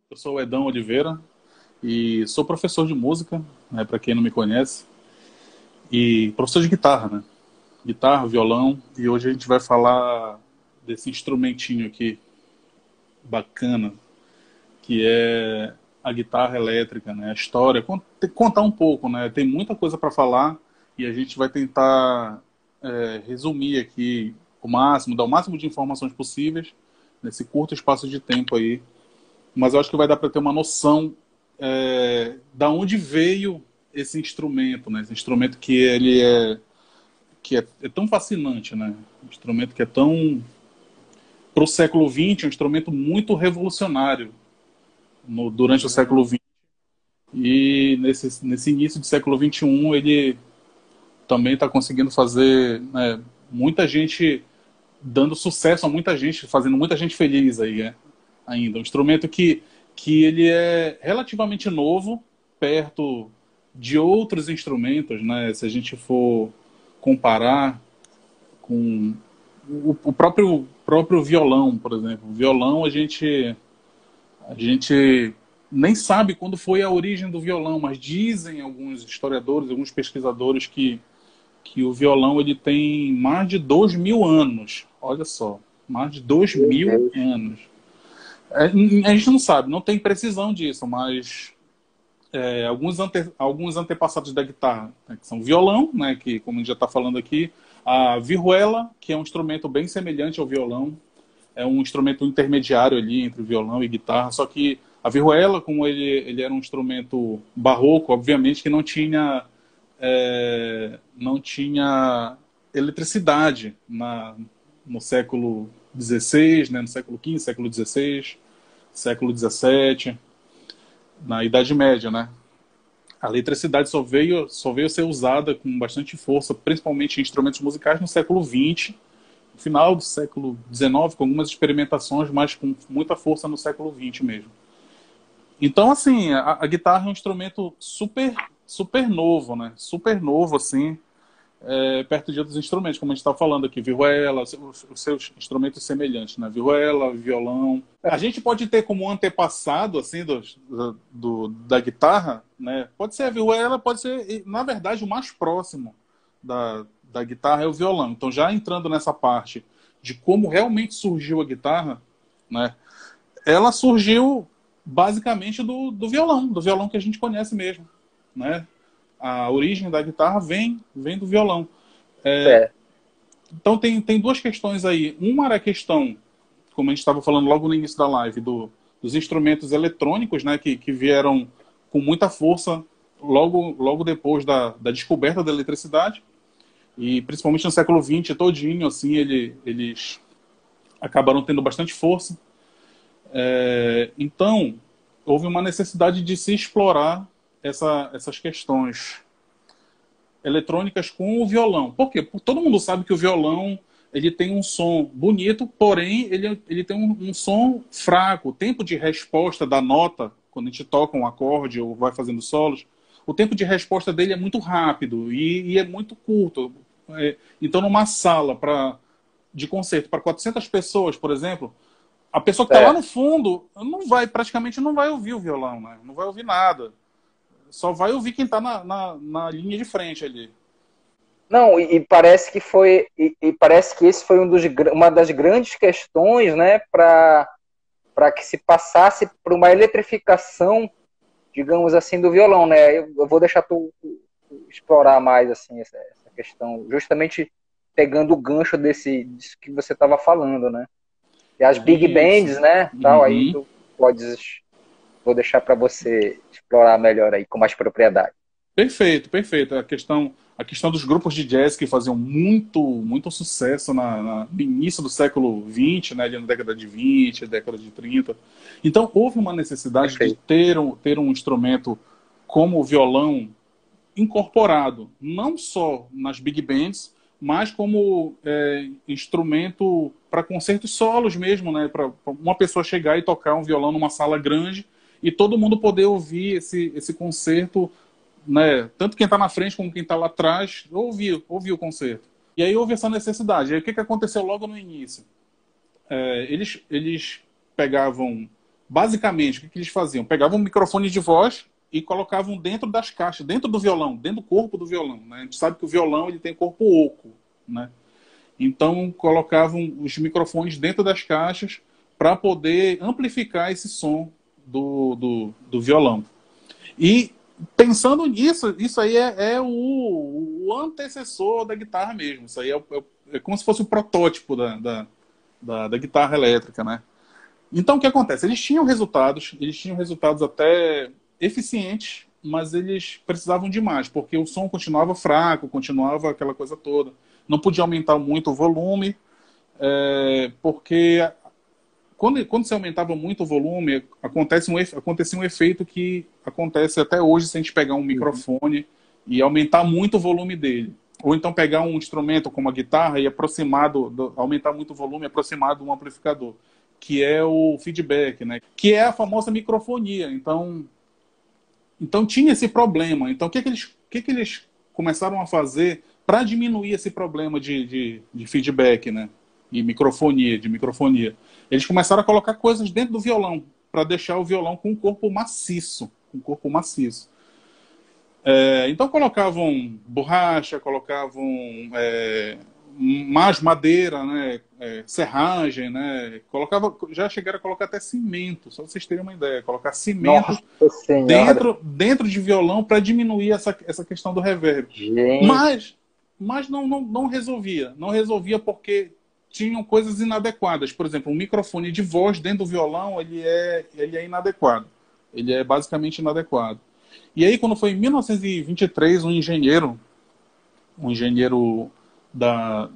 Eu sou o Edão Oliveira e sou professor de música, né, para quem não me conhece, e professor de guitarra, né? Guitarra, violão, e hoje a gente vai falar desse instrumentinho aqui, bacana, que é a guitarra elétrica, né? A história, contar um pouco, né? Tem muita coisa para falar e a gente vai tentar resumir aqui o máximo, dar o máximo de informações possíveis nesse curto espaço de tempo aí. Mas eu acho que vai dar para ter uma noção da onde veio esse instrumento, né? Esse instrumento que ele é tão fascinante, né? Um instrumento que é tão para o século XX, um instrumento muito revolucionário durante o século XX. E nesse início do século XXI, ele também está conseguindo fazer, né, muita gente, dando sucesso a muita gente, fazendo muita gente feliz aí, né? Ainda. Um instrumento que ele é relativamente novo, perto de outros instrumentos, né? Se a gente for comparar com o próprio violão, por exemplo. O violão, a gente nem sabe quando foi a origem do violão, mas dizem alguns historiadores, alguns pesquisadores que o violão ele tem mais de 2.000 anos. Olha só, mais de dois Meu mil Deus. anos. A gente não sabe, não tem precisão disso, mas alguns antepassados da guitarra, né, que são violão, né, que como a gente já está falando aqui, a vihuela, que é um instrumento bem semelhante ao violão, é um instrumento intermediário ali entre violão e guitarra, só que a vihuela, como ele era um instrumento barroco, obviamente que não tinha eletricidade no século XVI, né, no século XV, século XVI, século XVII, na Idade Média, né? A eletricidade só veio ser usada com bastante força, principalmente em instrumentos musicais, no século XX, no final do século XIX, com algumas experimentações, mas com muita força no século XX mesmo. Então, assim, a guitarra é um instrumento super, super novo, né? Super novo, assim, perto de outros instrumentos, como a gente está falando aqui, vihuela, os seus instrumentos semelhantes, né? Vihuela, violão. A gente pode ter como antepassado, assim, da guitarra, né? Pode ser a vihuela, pode ser, na verdade, o mais próximo da guitarra é o violão. Então, já entrando nessa parte de como realmente surgiu a guitarra, né? Ela surgiu basicamente do violão que a gente conhece mesmo, né? A origem da guitarra vem do violão. Certo. Então tem duas questões aí. Uma era a questão, como a gente estava falando logo no início da live, dos instrumentos eletrônicos, né, que vieram com muita força logo depois da descoberta da eletricidade. E principalmente no século XX todinho, assim, eles acabaram tendo bastante força. Então, houve uma necessidade de se explorar essas questões eletrônicas com o violão. Por quê? Porque todo mundo sabe que o violão ele tem um som bonito, porém ele tem um som fraco. O tempo de resposta da nota, quando a gente toca um acorde ou vai fazendo solos, o tempo de resposta dele é muito rápido e é muito curto. Então, numa sala de concerto para 400 pessoas, por exemplo, a pessoa que está lá no Certo. fundo praticamente não vai ouvir o violão, né? Não vai ouvir nada. Só vai ouvir quem está na linha de frente ali. Não, e parece que parece que esse foi uma das grandes questões, né, para que se passasse por uma eletrificação, digamos assim, do violão, né? Eu vou deixar tu explorar mais assim essa questão, justamente pegando o gancho disso que você estava falando, né? E as big Isso. bands, né, tal, aí Uhum. tu podes, vou deixar para você explorar melhor aí com mais propriedade. Perfeito, perfeito. A questão dos grupos de jazz que faziam muito, muito sucesso no início do século XX, né, ali na década de 20, década de 30. Então, houve uma necessidade de Perfeito. ter um instrumento como o violão incorporado, não só nas big bands, mas como instrumento para concertos solos mesmo, né, para uma pessoa chegar e tocar um violão numa sala grande e todo mundo poder ouvir esse concerto, né? Tanto quem está na frente como quem está lá atrás ouvir o concerto. E aí houve essa necessidade. E aí o que aconteceu logo no início? Eles pegavam Basicamente, o que eles faziam? Pegavam um microfone de voz e colocavam dentro das caixas, dentro do violão, dentro do corpo do violão, né? A gente sabe que o violão ele tem corpo oco, né? Então, colocavam os microfones dentro das caixas para poder amplificar esse som do violão. E pensando nisso, isso aí é o antecessor da guitarra mesmo. Isso aí é como se fosse o protótipo da guitarra elétrica, né? Então, o que acontece? Eles tinham resultados até eficientes, mas eles precisavam de mais, porque o som continuava fraco, continuava aquela coisa toda. Não podia aumentar muito o volume, porque quando se aumentava muito o volume, acontecia um efeito que acontece até hoje se a gente pegar um microfone e aumentar muito o volume dele. Ou então pegar um instrumento como a guitarra e aumentar muito o volume e aproximar de um amplificador, que é o feedback, né? Que é a famosa microfonia. Então tinha esse problema. Então o que eles começaram a fazer para diminuir esse problema de feedback, né? E de microfonia? Eles começaram a colocar coisas dentro do violão para deixar o violão com um corpo maciço, então colocavam borracha, colocavam mais madeira, né? Serragem, né? Já chegaram a colocar até cimento, só pra vocês terem uma ideia, colocar cimento dentro de violão para diminuir essa questão do reverb. Gente. Mas não resolvia. Não resolvia porque tinham coisas inadequadas. Por exemplo, um microfone de voz dentro do violão, ele é inadequado. Ele é basicamente inadequado. E aí, quando foi em 1923, um engenheiro da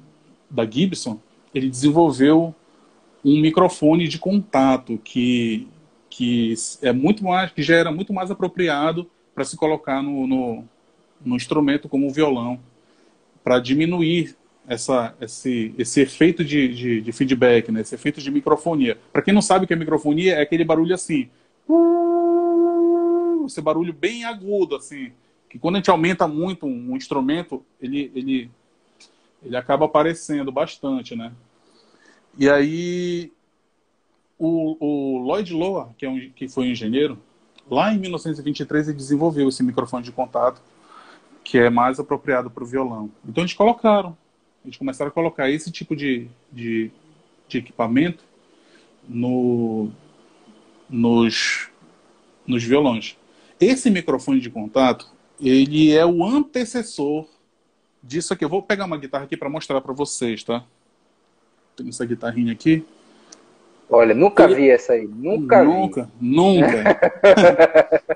Gibson, ele desenvolveu um microfone de contato que já era muito mais apropriado para se colocar no instrumento como o violão, para diminuir esse efeito de feedback, né? Esse efeito de microfonia. Para quem não sabe o que é microfonia, é aquele barulho assim, esse barulho bem agudo, assim, que quando a gente aumenta muito um instrumento, ele acaba aparecendo bastante, né? E aí o Lloyd Loar, que foi um engenheiro, lá em 1923 ele desenvolveu esse microfone de contato, que é mais apropriado para o violão. Então eles começaram a colocar esse tipo de equipamento nos violões. Esse microfone de contato, ele é o antecessor disso aqui. Eu vou pegar uma guitarra aqui para mostrar para vocês, tá? Tem essa guitarrinha aqui. Olha, nunca vi essa aí. Nunca vi.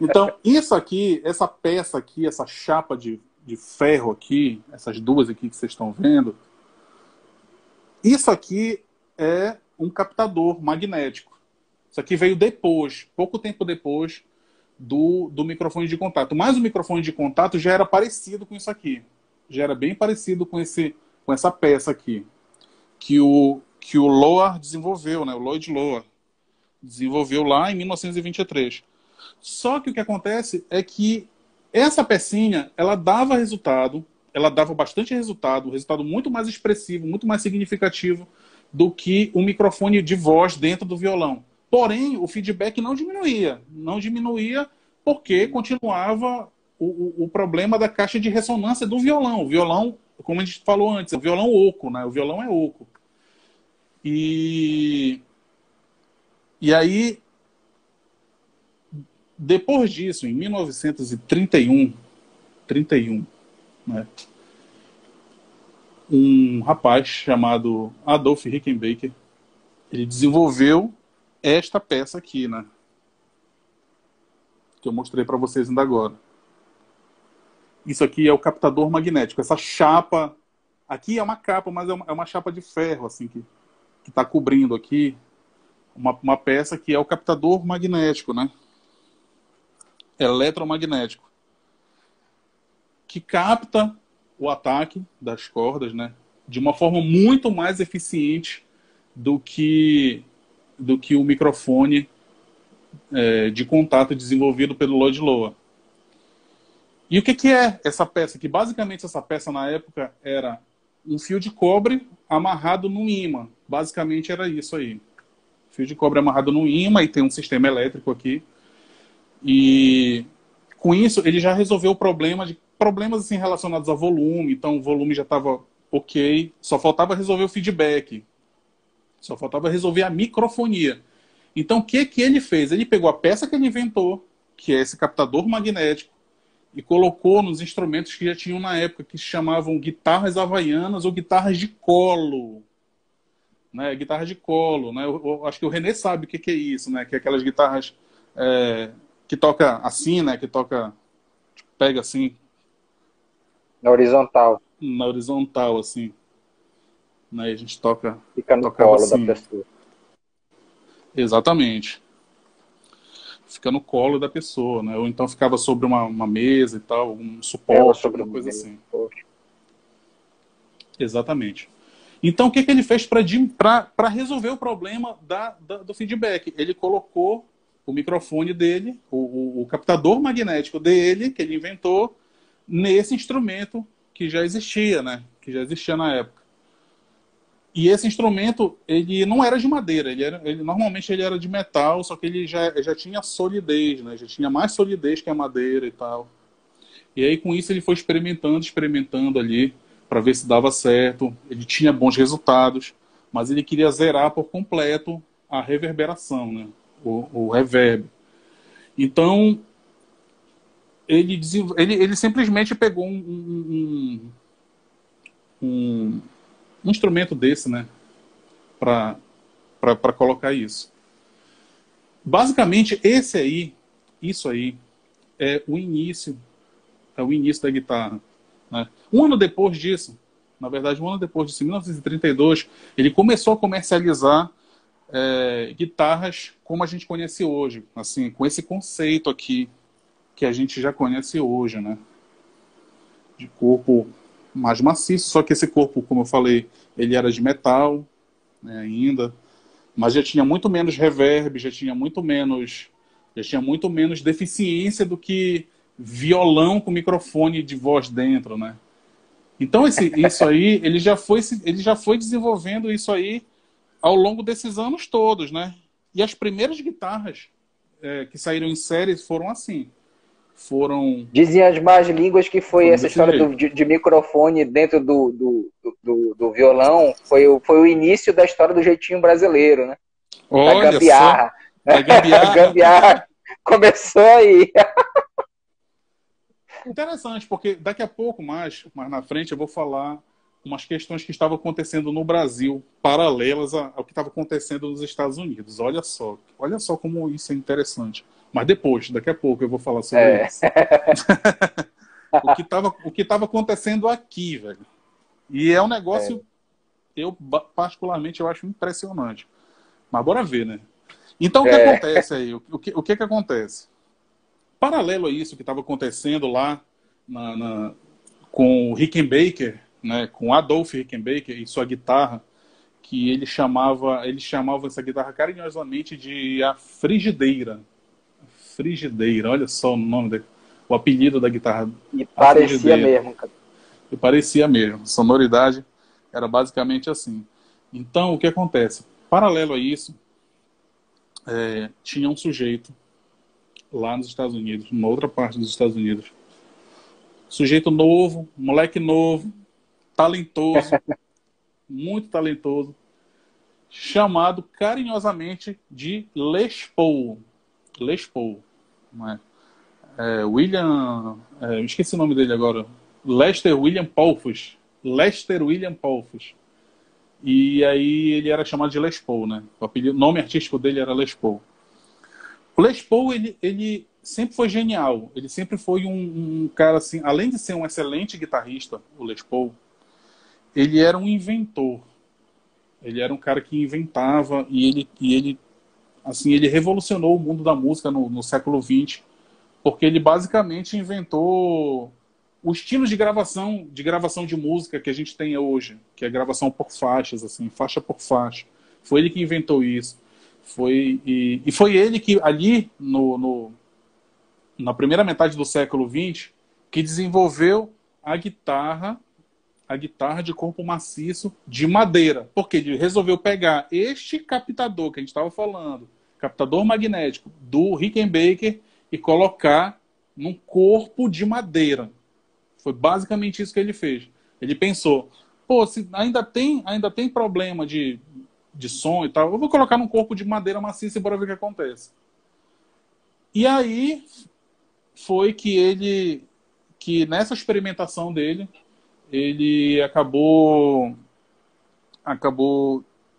Então, isso aqui, essa peça aqui, essa chapa de ferro aqui, essas duas aqui que vocês estão vendo, isso aqui é um captador magnético. Isso aqui veio depois, pouco tempo depois do microfone de contato. Mas o microfone de contato já era parecido com isso aqui. Já era bem parecido com essa peça aqui. Que o Loar desenvolveu, né? O Lloyd Loar desenvolveu lá em 1923. Só que o que acontece é que essa pecinha, ela dava bastante resultado, um resultado muito mais expressivo, muito mais significativo do que o microfone de voz dentro do violão. Porém, o feedback não diminuía porque continuava o problema da caixa de ressonância do violão. O violão, como a gente falou antes, é o violão oco, né? O violão é oco. E aí, depois disso, em 1931, né, um rapaz chamado Adolf Rickenbacker, ele desenvolveu esta peça aqui, né, que eu mostrei para vocês ainda agora. Isso aqui é o captador magnético. Essa chapa, aqui é uma capa, mas é uma chapa de ferro, assim, que está cobrindo aqui uma peça que é o captador magnético, né? Eletromagnético, que capta o ataque das cordas, né? De uma forma muito mais eficiente do que o microfone de contato desenvolvido pelo Lloyd Loar. E o que é essa peça? Que basicamente essa peça na época era um fio de cobre amarrado num ímã. Basicamente era isso aí. Fio de cobre amarrado no ímã e tem um sistema elétrico aqui. E com isso ele já resolveu o problema de problemas assim, relacionados ao volume. Então o volume já estava ok. Só faltava resolver o feedback. Só faltava resolver a microfonia. Então o que ele fez? Ele pegou a peça que ele inventou, que é esse captador magnético, e colocou nos instrumentos que já tinham na época, que se chamavam guitarras havaianas ou guitarras de colo. Né? Guitarra de colo. Né? Eu acho que o René sabe o que é isso, né? Que é aquelas guitarras que toca assim, né? Que toca, pega assim. Na horizontal. Na horizontal, assim. Né? E a gente toca. Fica no colo assim. da pessoa. Exatamente. Fica no colo da pessoa, né? Ou então ficava sobre uma mesa e tal, um suporte, alguma coisa assim. Exatamente. Então, o que ele fez para resolver o problema do feedback? Ele colocou o microfone dele, o captador magnético dele, que ele inventou, nesse instrumento que já existia, né? Que já existia na época. E esse instrumento, ele não era de madeira, normalmente ele era de metal, só que ele já tinha solidez, né? Já tinha mais solidez que a madeira e tal. E aí com isso ele foi experimentando ali, para ver se dava certo. Ele tinha bons resultados, mas ele queria zerar por completo a reverberação, né? O reverb. Então, ele simplesmente pegou um instrumento desse, né? Para colocar isso. Basicamente, isso aí é o início da guitarra. Né? Um ano depois disso, na verdade, um ano depois disso, em 1932, ele começou a comercializar guitarras como a gente conhece hoje, assim, com esse conceito aqui que a gente já conhece hoje, né? De corpo mais maciço, só que esse corpo, como eu falei, ele era de metal, né, ainda, mas já tinha muito menos reverb, já tinha muito menos deficiência do que violão com microfone de voz dentro, né? Então isso aí, ele já foi desenvolvendo isso aí ao longo desses anos todos, né? E as primeiras guitarras que saíram em série foram assim. Dizem as más línguas que foi essa história de microfone dentro do violão, foi o início da história do jeitinho brasileiro, né? Olha, da gambiarra. Da gambiarra. Gambiarra começou aí. Interessante, porque daqui a pouco, mais na frente, eu vou falar umas questões que estavam acontecendo no Brasil, paralelas ao que estava acontecendo nos Estados Unidos. Olha só como isso é interessante. Mas daqui a pouco eu vou falar sobre isso. O que estava acontecendo aqui, velho. E é um negócio, eu particularmente eu acho impressionante. Mas bora ver, né? Então o que acontece aí? O que acontece? Paralelo a isso que estava acontecendo lá com o Rickenbacker, né, com Adolf Rickenbacker e sua guitarra, que eles chamavam essa guitarra carinhosamente de a frigideira. Frigideira, olha só o nome o apelido da guitarra. E parecia mesmo, cara. E parecia mesmo. Sonoridade era basicamente assim. Então, o que acontece? Paralelo a isso, tinha um sujeito lá nos Estados Unidos, numa outra parte dos Estados Unidos. Sujeito novo, moleque novo, talentoso, muito talentoso, chamado carinhosamente de Les Paul. Les Paul. Não é? William... esqueci o nome dele agora. Lester William Paulfus. Lester William Paulfus. E aí ele era chamado de Les Paul, né? O nome artístico dele era Les Paul. O Les Paul, ele sempre foi genial. Ele sempre foi um cara assim, além de ser um excelente guitarrista, o Les Paul, ele era um inventor. Ele era um cara que inventava e ele revolucionou o mundo da música no século XX, porque ele basicamente inventou o estilo de gravação de música que a gente tem hoje, que é gravação por faixas, assim, faixa por faixa. Foi ele que inventou isso. Foi ele que ali na primeira metade do século XX que desenvolveu a guitarra a guitarra de corpo maciço de madeira. Porque ele resolveu pegar este captador que a gente estava falando, captador magnético do Rickenbacker, e colocar num corpo de madeira. Foi basicamente isso que ele fez. Ele pensou, pô, se ainda tem problema de som e tal, eu vou colocar num corpo de madeira maciça e bora ver o que acontece. E aí foi que nessa experimentação dele, ele acabou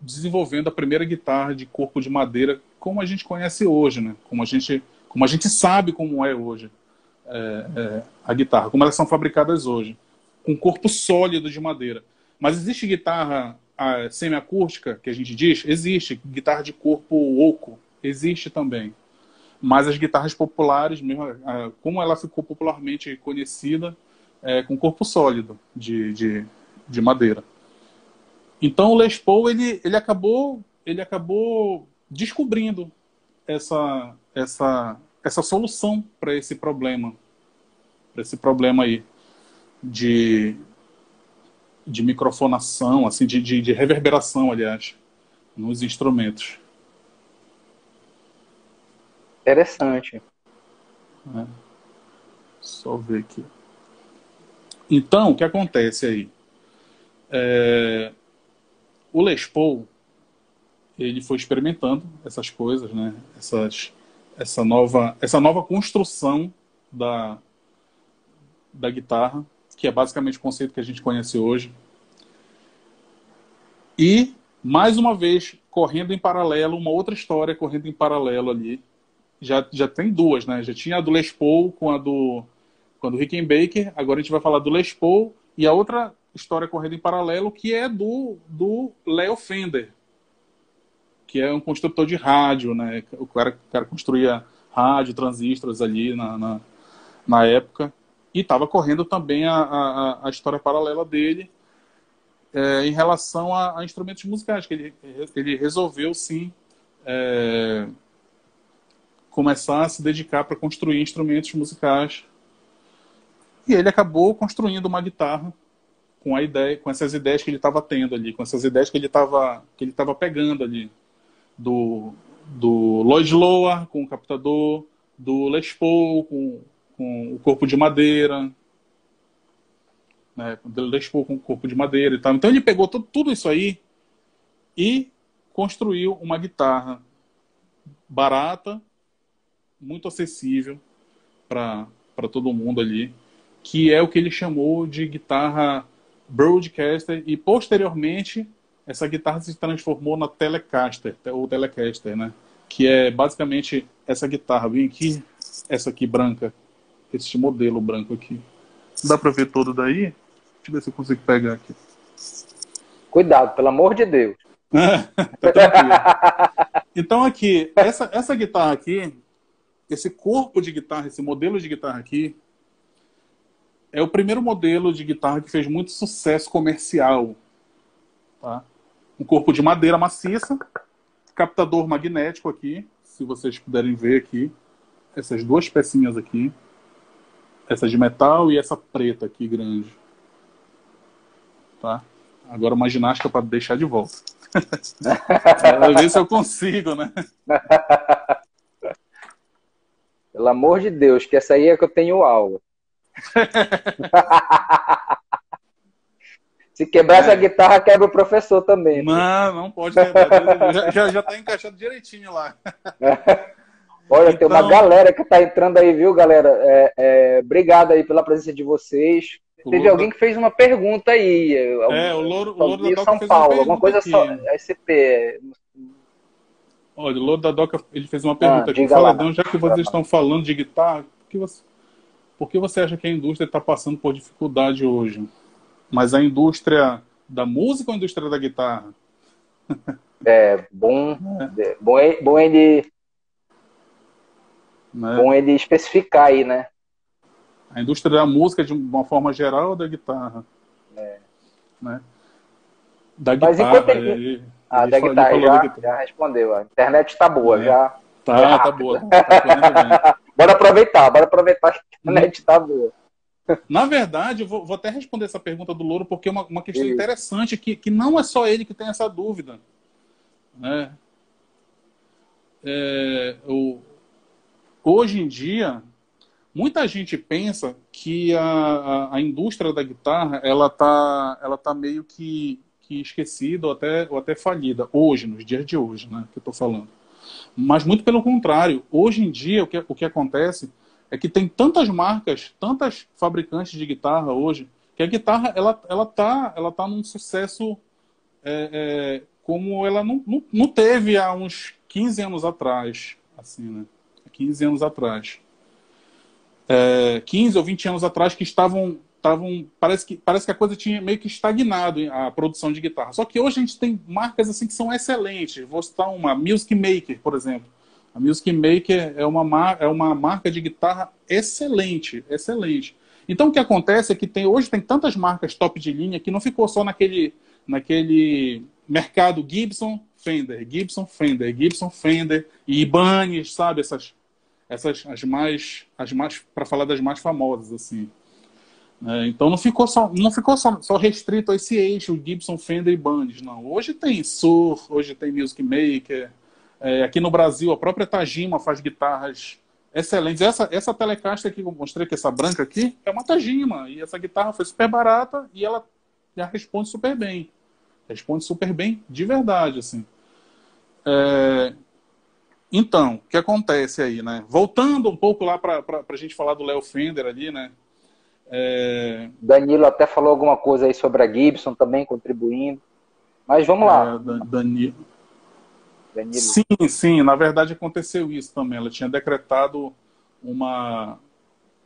desenvolvendo a primeira guitarra de corpo de madeira como a gente conhece hoje, né? Como a gente sabe como é hoje a guitarra, como elas são fabricadas hoje, com corpo sólido de madeira. Mas existe guitarra semiacústica, que a gente diz? Existe. Guitarra de corpo oco, existe também. Mas as guitarras populares, mesmo, como ela ficou popularmente conhecida, com corpo sólido de madeira. Então o Les Paul ele acabou descobrindo essa solução para esse problema aí de microfonação, assim, de reverberação, aliás, nos instrumentos. Interessante. Só ver aqui. Então, o que acontece aí? O Les Paul, ele foi experimentando essas coisas, né? Essa nova construção da guitarra, que é basicamente o conceito que a gente conhece hoje. E, mais uma vez, correndo em paralelo, uma outra história correndo em paralelo ali. Já tem duas, né? Já tinha a do Les Paul com a do Rickenbacker, agora a gente vai falar do Les Paul, e a outra história correndo em paralelo, que é do Leo Fender, que é um construtor de rádio, né? O cara construía rádio, transistores ali na época, e estava correndo também a história paralela dele em relação a instrumentos musicais, que ele resolveu, sim, começar a se dedicar para construir instrumentos musicais. E ele acabou construindo uma guitarra com essas ideias que ele estava tendo ali, com essas ideias que ele estava pegando ali, do Lloyd Loar com o captador, do Les Paul com o corpo de madeira, né, do Les Paul com o corpo de madeira e tal. Então ele pegou tudo isso aí e construiu uma guitarra barata, muito acessível para todo mundo ali, que é o que ele chamou de guitarra Broadcaster, e posteriormente essa guitarra se transformou na Telecaster, ou Telecaster, né? Que é basicamente essa guitarra, bem aqui, essa aqui branca, esse modelo branco aqui. Dá para ver todo daí? Deixa eu ver se eu consigo pegar aqui. Cuidado, pelo amor de Deus. Tá tranquilo. Então aqui, essa guitarra aqui, esse corpo de guitarra, esse modelo de guitarra aqui, é o primeiro modelo de guitarra que fez muito sucesso comercial. Tá? Um corpo de madeira maciça, captador magnético aqui, se vocês puderem ver aqui, essas duas pecinhas aqui, essa de metal e essa preta aqui grande. Tá? Agora uma ginástica para deixar de volta. Ver se eu consigo, né? Pelo amor de Deus, que essa aí é que eu tenho aula. Se quebrar essa guitarra, quebra o professor também. Não pode quebrar. Já tá encaixado direitinho lá. Olha, então, tem uma galera que tá entrando aí, viu, galera? Obrigado aí pela presença de vocês. Teve alguém que fez uma pergunta aí. O Louro da Doca São fez Paulo, uma alguma coisa aqui. só. SCP. Olha, o Louro da Doca, ele fez uma pergunta aqui. Faladão, já que vocês estão falando de guitarra, por que você acha que a indústria está passando por dificuldade hoje? Mas a indústria da música ou a indústria da guitarra? Bom ele especificar aí, né? A indústria da música de uma forma geral ou da guitarra? Né? Da guitarra. Da guitarra já respondeu. A internet está boa, já. Tá boa. Tá bora aproveitar que a internet está boa. Na verdade, eu vou até responder essa pergunta do Louro, porque é uma questão Beleza. interessante, que não é só ele que tem essa dúvida, né? É, hoje em dia, muita gente pensa que a indústria da guitarra ela tá meio que esquecida ou até falida, hoje, nos dias de hoje, né, que eu estou falando. Mas muito pelo contrário, hoje em dia o que acontece é que tem tantas marcas, tantas fabricantes de guitarra hoje, que a guitarra ela tá num sucesso como ela não teve há uns 15 anos atrás, assim, né? 15 anos atrás. 15 ou 20 anos atrás que parece que a coisa tinha meio que estagnado a produção de guitarra. Só que hoje a gente tem marcas assim que são excelentes. Vou citar uma, Music Maker, por exemplo. A Music Maker é uma marca de guitarra excelente, excelente. Então o que acontece é que hoje tem tantas marcas top de linha que não ficou só naquele mercado Gibson, Fender, Gibson, Fender, Gibson, Fender e Ibanez, sabe? Essas as mais para falar das mais famosas assim. Então não ficou só restrito a esse eixo Gibson, Fender e Ibanez, não. Hoje tem Sur, hoje tem Music Maker. Aqui no Brasil a própria Tajima faz guitarras excelentes. Essa Telecaster que eu mostrei, que essa branca aqui, é uma Tajima, e essa guitarra foi super barata e ela já responde super bem. Responde super bem de verdade, assim. Então, o que acontece aí, né? Voltando um pouco lá para a gente falar do Léo Fender ali, né? Danilo até falou alguma coisa aí sobre a Gibson também contribuindo. Mas vamos lá, Dani... Danilo. Sim, sim, na verdade aconteceu isso também. Ela tinha decretado uma.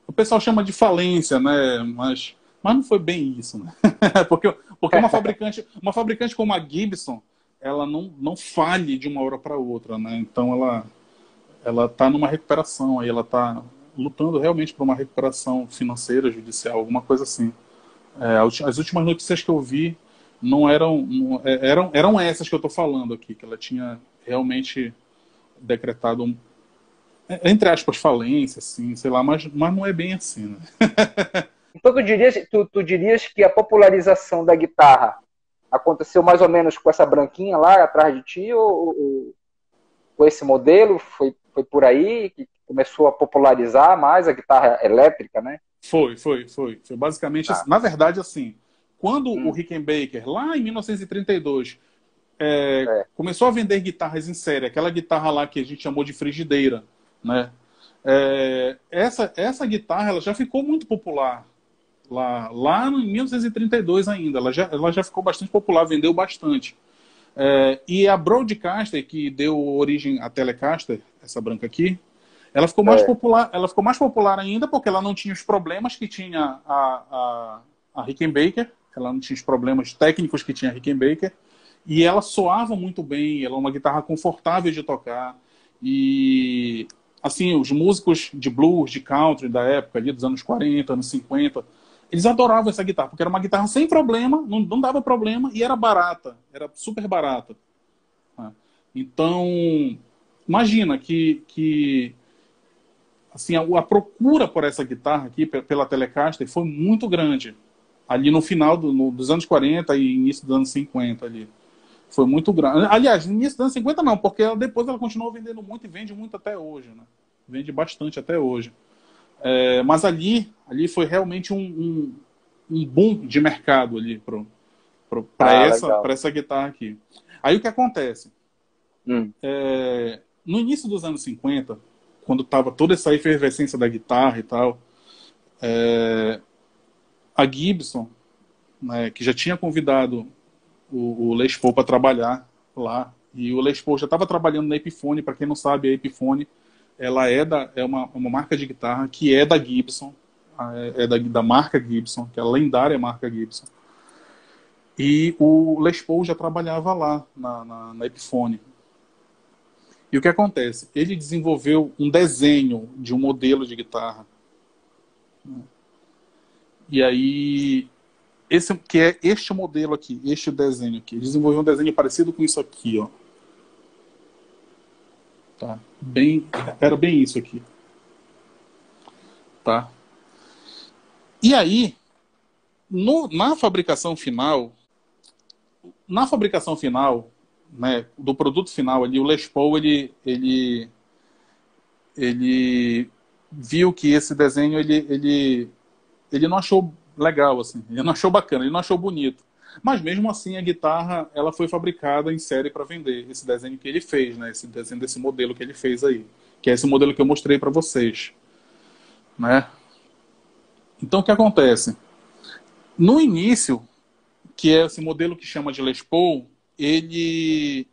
O pessoal chama de falência, né? Mas não foi bem isso, né? Porque uma fabricante como a Gibson, ela não falhe de uma hora para outra, né? Então ela está numa recuperação, aí ela está lutando realmente por uma recuperação financeira, judicial, alguma coisa assim. As últimas notícias que eu vi não eram, eram essas que eu estou falando aqui, que ela tinha realmente decretado, entre aspas, falência, assim, sei lá, mas não é bem assim, né? Então tu dirias que a popularização da guitarra aconteceu mais ou menos com essa branquinha lá atrás de ti, ou com esse modelo? Foi por aí que começou a popularizar mais a guitarra elétrica, né? Foi basicamente assim. Tá. Na verdade, assim, quando o Hum, Rickenbacker, lá em 1932, é, começou a vender guitarras em série, aquela guitarra lá que a gente chamou de frigideira, né? Essa guitarra ela já ficou muito popular lá em 1932 ainda. Ela já ficou bastante popular, vendeu bastante. E a Broadcaster, que deu origem à Telecaster, essa branca aqui, é, ela ficou mais popular ainda porque ela não tinha os problemas que tinha a Rickenbacker, ela não tinha os problemas técnicos que tinha a Rickenbacker, e ela soava muito bem, ela é uma guitarra confortável de tocar, e assim, os músicos de blues, de country da época, ali dos anos 40, anos 50, eles adoravam essa guitarra, porque era uma guitarra sem problema, não dava problema, e era barata, era super barata, né? Então, imagina que assim, a procura por essa guitarra aqui, pela Telecaster, foi muito grande. Ali no final dos anos 40 e início dos anos 50 ali. Foi muito grande. Aliás, no início dos anos 50 não, porque depois ela continuou vendendo muito e vende muito até hoje, né? Vende bastante até hoje. Mas ali foi realmente um boom de mercado ali para ah, essa, legal. para essa guitarra aqui. Aí o que acontece? Hum, No início dos anos 50, quando estava toda essa efervescência da guitarra e tal, a Gibson, né, que já tinha convidado o Les Paul para trabalhar lá, e o Les Paul já estava trabalhando na Epiphone. Para quem não sabe, a Epiphone ela é uma marca de guitarra que é da Gibson, da marca Gibson, que é a lendária marca Gibson. E o Les Paul já trabalhava lá na Epiphone. E o que acontece? Ele desenvolveu um desenho de um modelo de guitarra. E aí, que é este modelo aqui, este desenho aqui. Ele desenvolveu um desenho parecido com isso aqui, ó. Tá? Era bem isso aqui. Tá? E aí, na fabricação final, né, do produto final ali, o Les Paul, ele viu que esse desenho, ele não achou legal, assim, ele não achou bacana, ele não achou bonito. Mas mesmo assim, a guitarra, ela foi fabricada em série para vender, esse desenho que ele fez, né, esse desenho desse modelo que ele fez aí, que é esse modelo que eu mostrei para vocês, né? Então, o que acontece? No início, que é esse modelo que chama de Les Paul, ele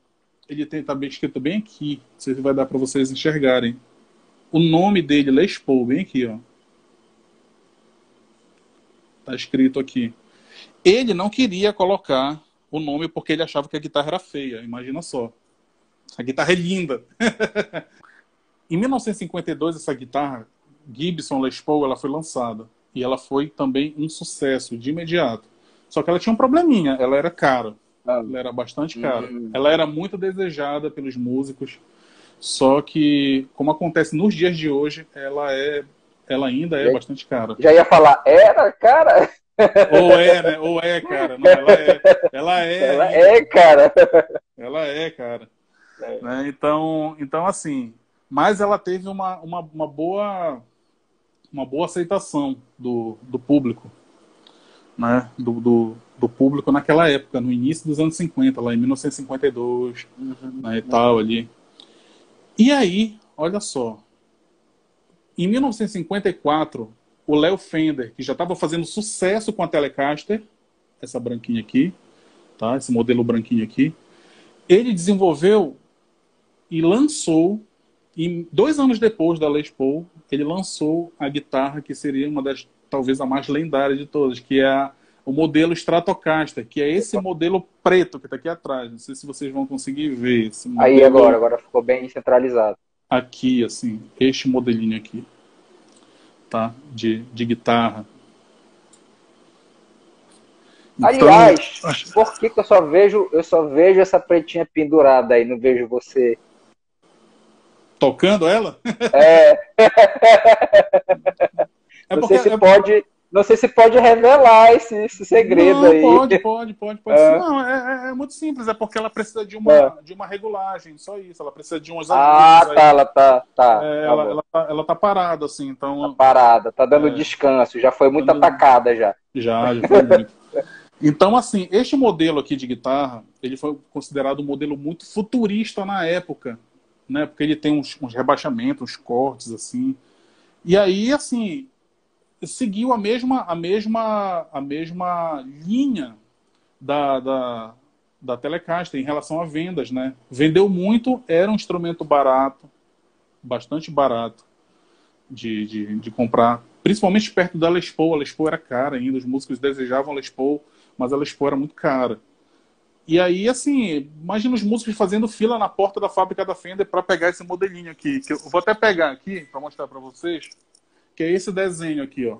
tem também escrito bem aqui, não sei se vai dar para vocês enxergarem. O nome dele, Les Paul, bem aqui, ó. Tá escrito aqui. Ele não queria colocar o nome porque ele achava que a guitarra era feia, imagina só. A guitarra é linda. Em 1952, essa guitarra Gibson Les Paul, ela foi lançada. E ela foi também um sucesso de imediato. Só que ela tinha um probleminha, ela era cara. Ela era bastante cara. Ela era muito desejada pelos músicos. Só que, como acontece nos dias de hoje, ela ainda é bastante cara. Já ia falar, era, cara? Ou é, né? Ou é, cara. Não, ela é. Ela é, cara. Ela é, cara. Né? Então, assim. Mas ela teve uma boa aceitação do público. Né? Do público naquela época, no início dos anos 50, lá em 1952, né, e tal, ali. E aí, olha só. Em 1954, o Léo Fender, que já estava fazendo sucesso com a Telecaster, essa branquinha aqui, tá? Esse modelo branquinho aqui, ele desenvolveu e lançou, e 2 anos depois da Les Paul, ele lançou a guitarra que seria uma das, talvez a mais lendária de todas, que é o modelo Stratocaster, que é esse modelo preto que está aqui atrás. Não sei se vocês vão conseguir ver. Esse aí agora ficou bem centralizado. Aqui, assim, este modelinho aqui, tá? De guitarra. Então, aliás, por que eu só vejo essa pretinha pendurada aí, não vejo você tocando ela? Não sei se pode revelar esse segredo. Não, aí. Pode. Não, é muito simples, é porque ela precisa de uma regulagem, só isso. Ela precisa de uns ajustes. Ela tá parada, assim, então. Tá parada, tá dando descanso, já foi muito atacada já. Já foi muito. Então, assim, este modelo aqui de guitarra, ele foi considerado um modelo muito futurista na época, né? Porque ele tem uns rebaixamentos, uns cortes, assim. E aí, assim, seguiu a mesma linha da Telecaster em relação a vendas, né? Vendeu muito, era um instrumento barato, bastante barato de comprar, principalmente perto da Les Paul. A Les Paul era cara ainda, os músicos desejavam a Les Paul, mas a Les Paul era muito cara. E aí, assim, imagina os músicos fazendo fila na porta da fábrica da Fender para pegar esse modelinho aqui, que eu vou até pegar aqui para mostrar para vocês, que é esse desenho aqui, ó.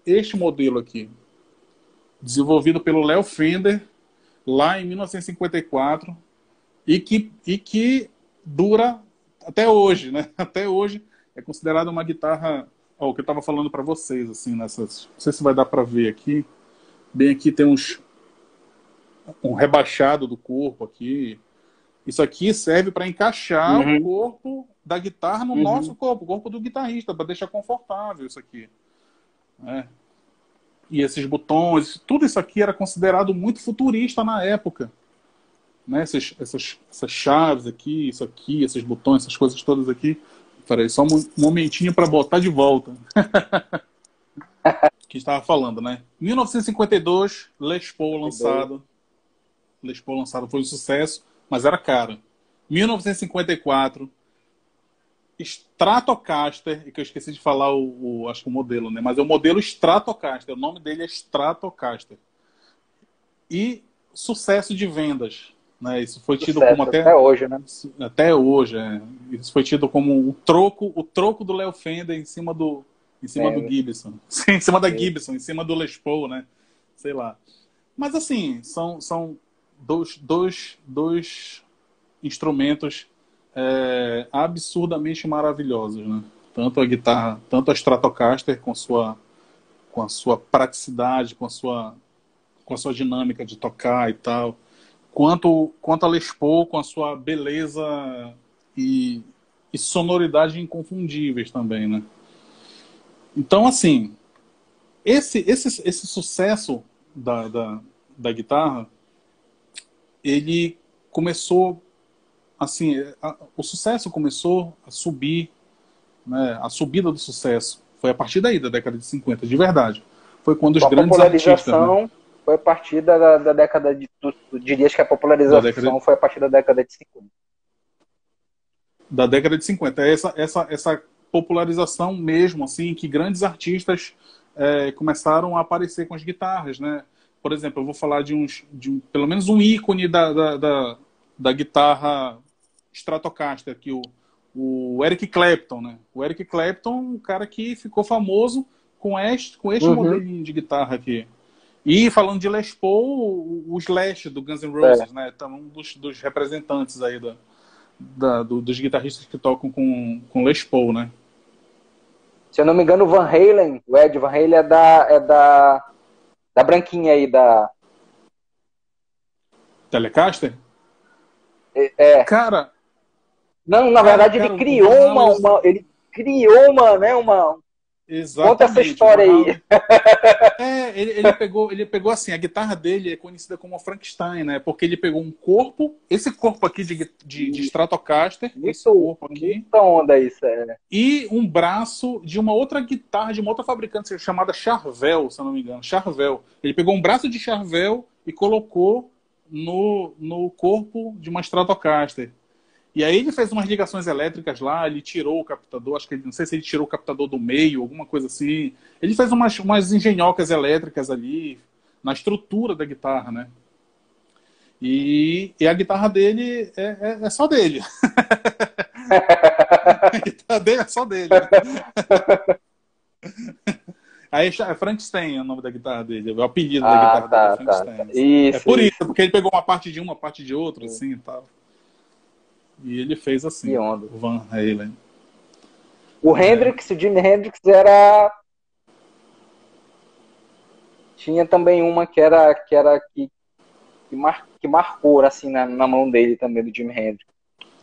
Este modelo aqui, desenvolvido pelo Léo Fender lá em 1954 e que dura até hoje, né? Até hoje é considerado uma guitarra, ó, o que eu estava falando para vocês, assim, nessas, não sei se vai dar para ver aqui, bem aqui tem um rebaixado do corpo aqui. Isso aqui serve para encaixar o corpo da guitarra no nosso corpo, o corpo do guitarrista, para deixar confortável isso aqui. Né? E esses botões, tudo isso aqui era considerado muito futurista na época. Né? Essas chaves aqui, isso aqui, esses botões, essas coisas todas aqui. Peraí, só um momentinho para botar de volta. Que estava falando, né? 1952, Les Paul lançado. Les Paul lançado foi um sucesso, mas era caro. 1954, Stratocaster, que eu esqueci de falar acho que o modelo, né? Mas é o modelo Stratocaster, o nome dele é Stratocaster. E sucesso de vendas, né? Isso foi tido como até hoje, né? Até hoje, Isso foi tido como o troco do Léo Fender em cima do Gibson. Em cima da Gibson, em cima do Les Paul, né? Sei lá. Mas assim, são dois instrumentos absurdamente maravilhosos, né? Tanto a guitarra, tanto a Stratocaster com sua com a sua praticidade, com a sua dinâmica de tocar e tal, quanto a Les Paul com a sua beleza e sonoridade inconfundíveis também, né? Então, assim, esse sucesso da guitarra, ele começou, assim, o sucesso começou a subir, né? A subida do sucesso foi a partir daí, da década de 50, de verdade. Foi quando os grandes artistas... Né? Foi a partir da década de... Tu dirias que a popularização foi a partir da década de 50. Da década de 50. Essa popularização mesmo, assim, que grandes artistas começaram a aparecer com as guitarras, né? Por exemplo, eu vou falar pelo menos um ícone da guitarra Stratocaster, aqui, o Eric Clapton, né? O Eric Clapton, um cara que ficou famoso com este modelinho de guitarra aqui. E falando de Les Paul, o Slash do Guns N' Roses, né? Então, um dos representantes aí dos guitarristas que tocam com Les Paul, né? Se eu não me engano, o Van Halen, o Ed Van Halen é da branquinha aí, da... Telecaster? Cara... Não, na verdade, ele criou ele criou uma... Exatamente. Conta essa história aí. Ele pegou assim, a guitarra dele é conhecida como Frankenstein, né? Porque ele pegou um corpo, esse corpo aqui de Stratocaster, esse corpo aqui. Muita onda isso, E um braço de uma outra guitarra, de uma outra fabricante chamada Charvel, se eu não me engano. Charvel. Ele pegou um braço de Charvel e colocou no corpo de uma Stratocaster. E aí ele fez umas ligações elétricas lá, ele tirou o captador, acho que não sei se ele tirou o captador do meio, alguma coisa assim. Ele fez umas engenhocas elétricas ali, na estrutura da guitarra, né? E a guitarra dele é só dele. A guitarra dele é só dele. Aí é Frankenstein, é o nome da guitarra dele, é o apelido da guitarra dele, é Frankenstein. Isso, é por isso, porque ele pegou uma parte de uma parte de outra, assim e tal. E ele fez assim, o Van Halen. O Jimi Hendrix tinha também uma que marcou assim na mão dele também, do Jimi Hendrix.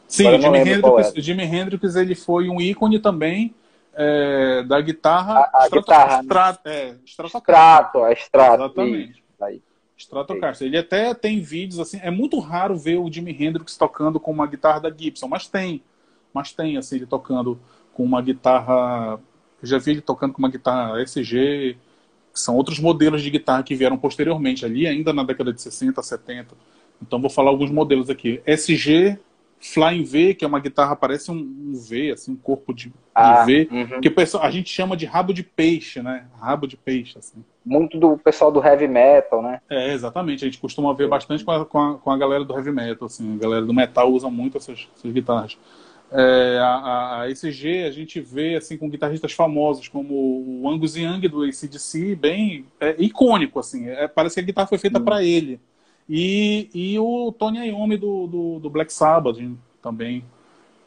Sim, o Jimi Hendrix ele foi um ícone também da guitarra Strato. Exatamente. Stratocaster. Ele até tem vídeos assim, é muito raro ver o Jimi Hendrix tocando com uma guitarra da Gibson, mas tem assim, ele tocando com uma guitarra, eu já vi ele tocando com uma guitarra SG, que são outros modelos de guitarra que vieram posteriormente, ali ainda na década de 60, 70. Então vou falar alguns modelos aqui. SG, Flying V, que é uma guitarra, parece um V, assim, um corpo de V, que a gente chama de rabo de peixe, né? Rabo de peixe, assim. Muito do pessoal do heavy metal, né? Exatamente. A gente costuma ver bastante com a galera do heavy metal, assim. A galera do metal usa muito essas guitarras. A SG a gente vê assim com guitarristas famosos como o Angus Young do AC/DC, bem icônico, assim. Parece que a guitarra foi feita para ele. E o Tony Iommi do Black Sabbath também,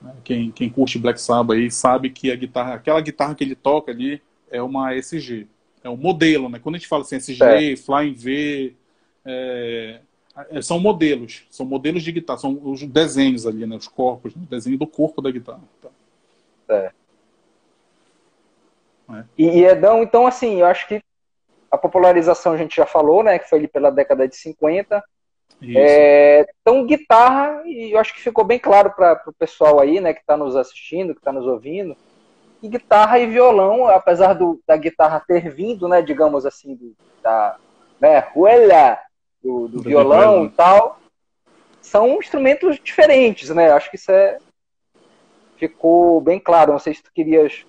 né? Quem curte Black Sabbath aí sabe que aquela guitarra que ele toca ali é uma SG, é um modelo, né? Quando a gente fala assim SG, Flying V, são modelos de guitarra, são os desenhos ali, né? Os corpos, né? O desenho do corpo da guitarra. E Edão, então assim, eu acho que a popularização a gente já falou, né? Que foi ali pela década de 50. Então, guitarra, e eu acho que ficou bem claro para o pessoal aí, né? Que está nos assistindo, que está nos ouvindo, que guitarra e violão, apesar da guitarra ter vindo, né? Digamos assim, do violão e tal, são instrumentos diferentes, né? Acho que isso ficou bem claro. Não sei se tu querias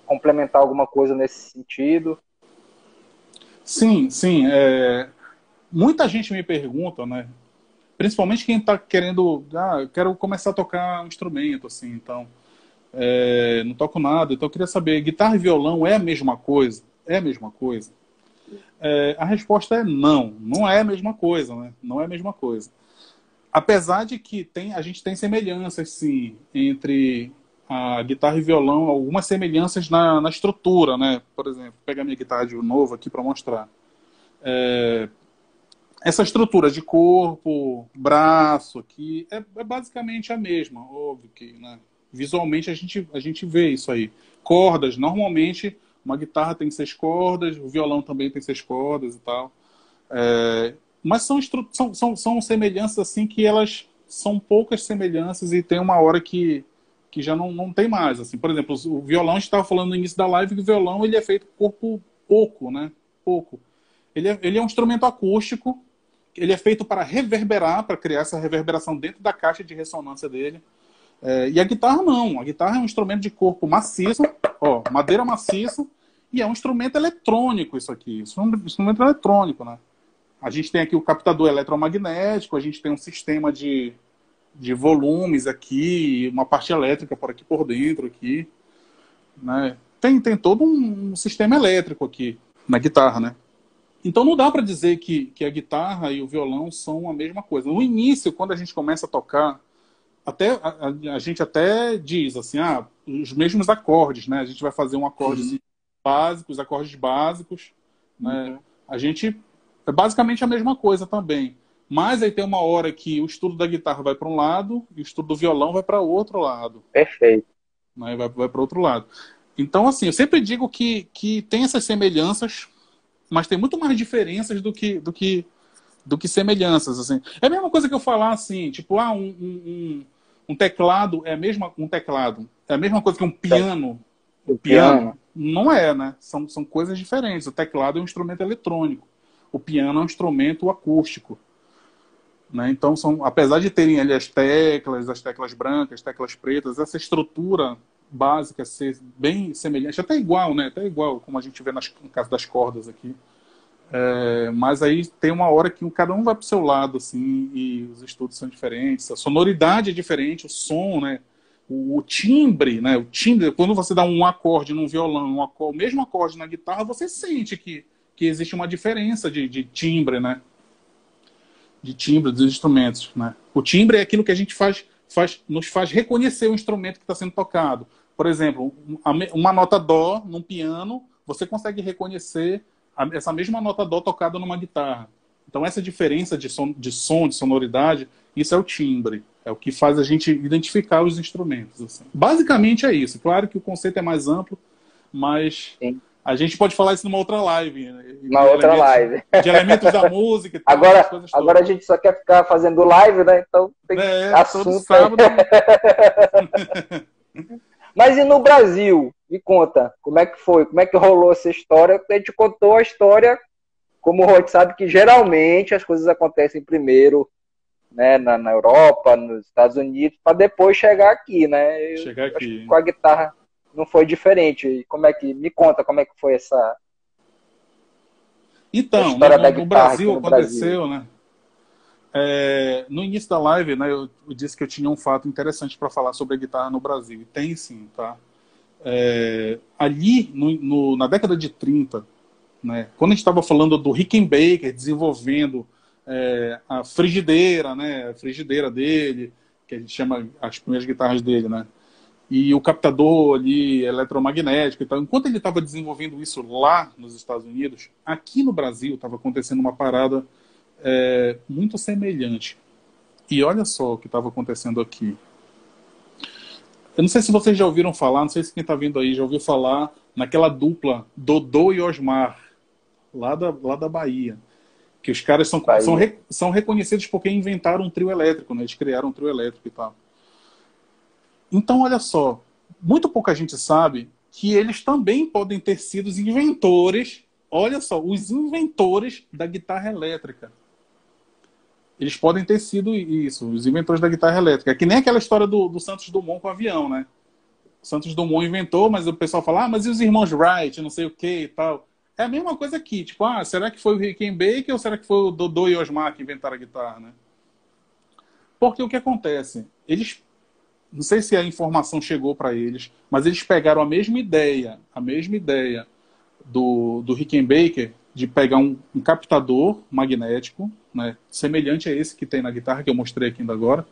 complementar alguma coisa nesse sentido. Sim. Muita gente me pergunta, né? Principalmente quem está querendo... eu quero começar a tocar um instrumento, assim, então... não toco nada, então eu queria saber, guitarra e violão é a mesma coisa? É a mesma coisa? A resposta é não é a mesma coisa, né? Não é a mesma coisa. Apesar de que a gente tem semelhanças, sim, entre a guitarra e violão, algumas semelhanças na estrutura, né? Por exemplo, vou pegar minha guitarra de novo aqui para mostrar. Essa estrutura de corpo, braço aqui, é basicamente a mesma, óbvio que, né? Visualmente a gente vê isso aí. Cordas, normalmente uma guitarra tem 6 cordas, o violão também tem 6 cordas e tal. Mas são semelhanças assim que elas são poucas semelhanças e tem uma hora que já não tem mais. Assim. Por exemplo, o violão, a gente estava falando no início da live que o violão ele é feito corpo oco, né? Oco. Ele é um instrumento acústico, ele é feito para reverberar, para criar essa reverberação dentro da caixa de ressonância dele. E a guitarra não. A guitarra é um instrumento de corpo maciço, ó, madeira maciça, e é um instrumento eletrônico isso aqui. Isso é um instrumento eletrônico, né? A gente tem aqui o captador eletromagnético, a gente tem um sistema de volumes aqui, uma parte elétrica por aqui por dentro, aqui, né? Tem todo um sistema elétrico aqui na guitarra, né? Então não dá para dizer que a guitarra e o violão são a mesma coisa. No início, quando a gente começa a tocar, a gente até diz assim, os mesmos acordes, né? A gente vai fazer um acorde básico, os acordes básicos, né? A gente é basicamente a mesma coisa também. Mas aí tem uma hora que o estudo da guitarra vai para um lado e o estudo do violão vai para o outro lado. Perfeito. Né? Vai para o outro lado. Então, assim, eu sempre digo que tem essas semelhanças, mas tem muito mais diferenças do que semelhanças. Assim. É a mesma coisa que eu falar assim, tipo, um teclado é um teclado. É a mesma coisa que um piano. O piano. Não é, né? São coisas diferentes. O teclado é um instrumento eletrônico. O piano é um instrumento acústico. Né? Então, apesar de terem ali as teclas brancas, as teclas pretas, essa estrutura básica ser bem semelhante, até igual, né? Até igual, como a gente vê no caso das cordas aqui. Mas aí tem uma hora que cada um vai para o seu lado, assim, e os estudos são diferentes, a sonoridade é diferente, o som, né? O timbre, né? O timbre, quando você dá um acorde num violão, o mesmo acorde na guitarra, você sente que existe uma diferença de timbre, né? De timbre dos instrumentos, né? O timbre é aquilo que a gente nos faz reconhecer o instrumento que está sendo tocado. Por exemplo, uma nota dó num piano, você consegue reconhecer essa mesma nota dó tocada numa guitarra. Então essa diferença de sonoridade, isso é o timbre. É o que faz a gente identificar os instrumentos. Assim. Basicamente é isso. Claro que o conceito é mais amplo, mas Sim. A gente pode falar isso numa outra live. Né? Live. De elementos da música. E tal, agora a gente só quer ficar fazendo live, né? Então tem assunto. Todo sábado. Mas e no Brasil? Me conta, como é que foi? Como é que rolou essa história? A gente contou a história, como o Rod sabe, que geralmente as coisas acontecem primeiro, né, na Europa, nos Estados Unidos, para depois chegar aqui, né? Chegar aqui. Com a guitarra não foi diferente. Me conta como é que foi essa... Então, no Brasil aconteceu, né? No início da live, né, eu disse que eu tinha um fato interessante para falar sobre a guitarra no Brasil. E tem sim, tá? Ali, na década de 30, né, quando a gente estava falando do Rickenbacker desenvolvendo a frigideira, né, a frigideira dele, que a gente chama as primeiras guitarras dele, né? E o captador ali eletromagnético e tal. Enquanto ele estava desenvolvendo isso lá nos Estados Unidos, aqui no Brasil estava acontecendo uma parada muito semelhante. E olha só o que estava acontecendo aqui. Eu não sei se vocês já ouviram falar, não sei se quem está vindo aí já ouviu falar naquela dupla Dodô e Osmar, lá da Bahia. Que os caras são reconhecidos porque inventaram um trio elétrico, né? Eles criaram um trio elétrico e tal. Então, olha só, muito pouca gente sabe que eles também podem ter sido os inventores, olha só, os inventores da guitarra elétrica. Eles podem ter sido isso, os inventores da guitarra elétrica. É que nem aquela história do Santos Dumont com o avião, né? O Santos Dumont inventou, mas o pessoal fala, mas e os irmãos Wright, não sei o que e tal. É a mesma coisa aqui, tipo, será que foi o Rickenbacker ou será que foi o Dodô e Osmar que inventaram a guitarra, né? Porque o que acontece? Eles... Não sei se a informação chegou para eles, mas eles pegaram a mesma ideia do Rickenbacker de pegar um captador magnético, né, semelhante a esse que tem na guitarra, que eu mostrei aqui ainda agora,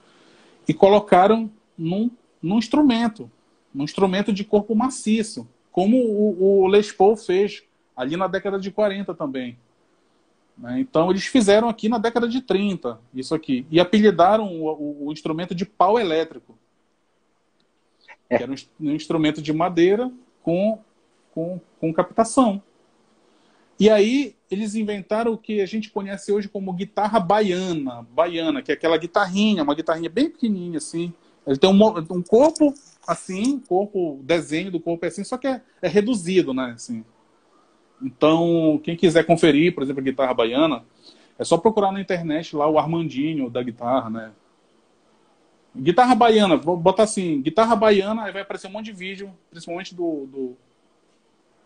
e colocaram num instrumento. num instrumento de corpo maciço, como o Les Paul fez ali na década de 40 também. Né? Então, eles fizeram aqui na década de 30, isso aqui, e apelidaram o instrumento de pau elétrico, que era um instrumento de madeira com captação. E aí, eles inventaram o que a gente conhece hoje como guitarra baiana, que é aquela guitarrinha, uma guitarrinha bem pequenininha, assim. Ele tem um corpo assim, desenho do corpo é assim, só que é reduzido, né? Assim. Então, quem quiser conferir, por exemplo, a guitarra baiana, é só procurar na internet lá o Armandinho da guitarra, né? Guitarra baiana, vou botar assim, guitarra baiana, aí vai aparecer um monte de vídeo, principalmente do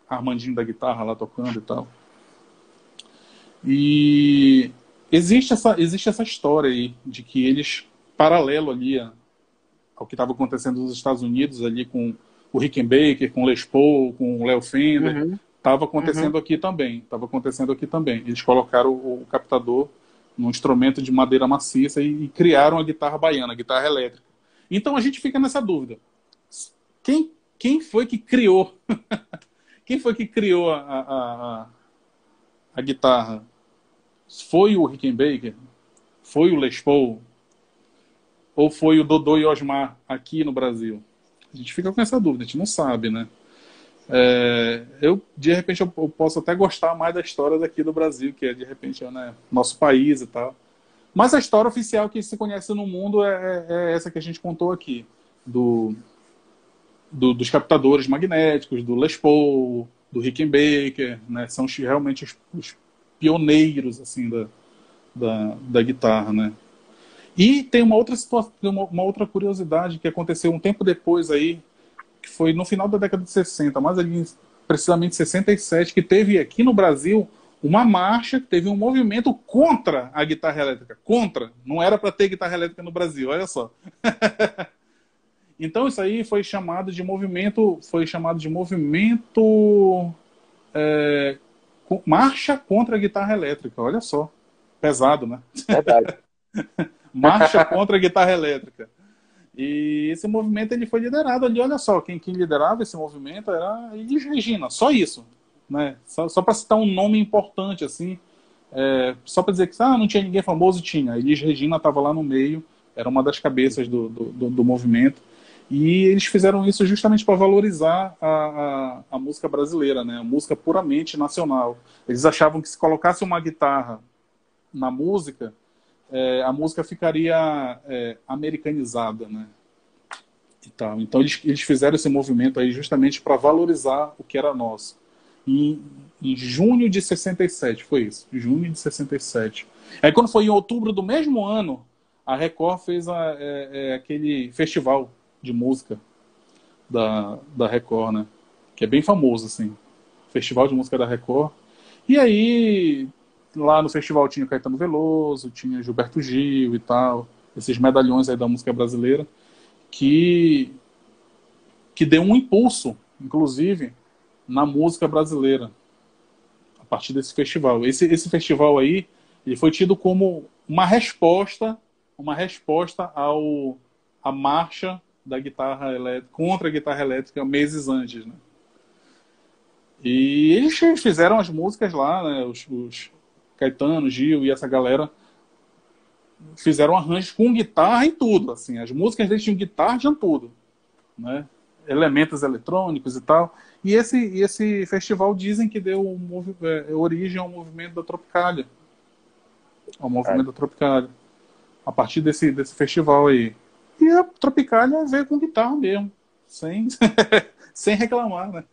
Armandinho da guitarra lá tocando e tal. E existe essa história aí de que eles, paralelo ali ao que estava acontecendo nos Estados Unidos ali com o Rickenbacker, com o Les Paul, com o Léo Fender, estava acontecendo aqui também. Eles colocaram o captador num instrumento de madeira maciça e criaram a guitarra baiana, a guitarra elétrica. Então a gente fica nessa dúvida. Quem foi que criou? Quem foi que criou a guitarra? Foi o Rickenbacker? Foi o Les Paul? Ou foi o Dodô e Osmar aqui no Brasil? A gente fica com essa dúvida, a gente não sabe, né? De repente, eu posso até gostar mais da história daqui do Brasil, que é, de repente, né, nosso país e tal. Mas a história oficial que se conhece no mundo é essa que a gente contou aqui, dos captadores magnéticos, do Les Paul, do Rickenbacker, né? São realmente os pioneiros assim, da guitarra, né? E tem uma outra situação, uma outra curiosidade que aconteceu um tempo depois aí, que foi no final da década de 60, mais ali, precisamente 67, que teve aqui no Brasil uma marcha, que teve um movimento contra a guitarra elétrica. Contra. Não era para ter guitarra elétrica no Brasil, olha só. Então isso aí foi chamado de movimento, marcha contra a guitarra elétrica. Olha só. Pesado, né? Verdade. Marcha contra a guitarra elétrica. E esse movimento ele foi liderado ali, olha só, quem liderava esse movimento era Elis Regina, só isso, né? Só para citar um nome importante, assim, só para dizer que não tinha ninguém famoso, tinha. Elis Regina estava lá no meio, era uma das cabeças do movimento, e eles fizeram isso justamente para valorizar a música brasileira, né? A música puramente nacional. Eles achavam que se colocasse uma guitarra na música, a música ficaria americanizada, né? E tal. Então eles fizeram esse movimento aí justamente para valorizar o que era nosso. Em junho de 67, foi isso. Junho de 67. Aí quando foi em outubro do mesmo ano, a Record fez aquele festival de música da Record, né? Que é bem famoso, assim. Festival de música da Record. E aí, lá no festival tinha Caetano Veloso, tinha Gilberto Gil e tal, esses medalhões aí da música brasileira, que deu um impulso, inclusive, na música brasileira, a partir desse festival. Esse festival aí, ele foi tido como uma resposta à marcha da guitarra elétrica, contra a guitarra elétrica meses antes, né? E eles fizeram as músicas lá, né? Os Caetano, Gil e essa galera fizeram arranjos com guitarra e tudo, assim. As músicas deles tinham guitarra, tinham tudo, né? Elementos eletrônicos e tal. E esse festival dizem que deu origem ao movimento da Tropicália. Ao movimento da Tropicália. A partir desse festival aí. E a Tropicália veio com guitarra mesmo. Sem reclamar, né?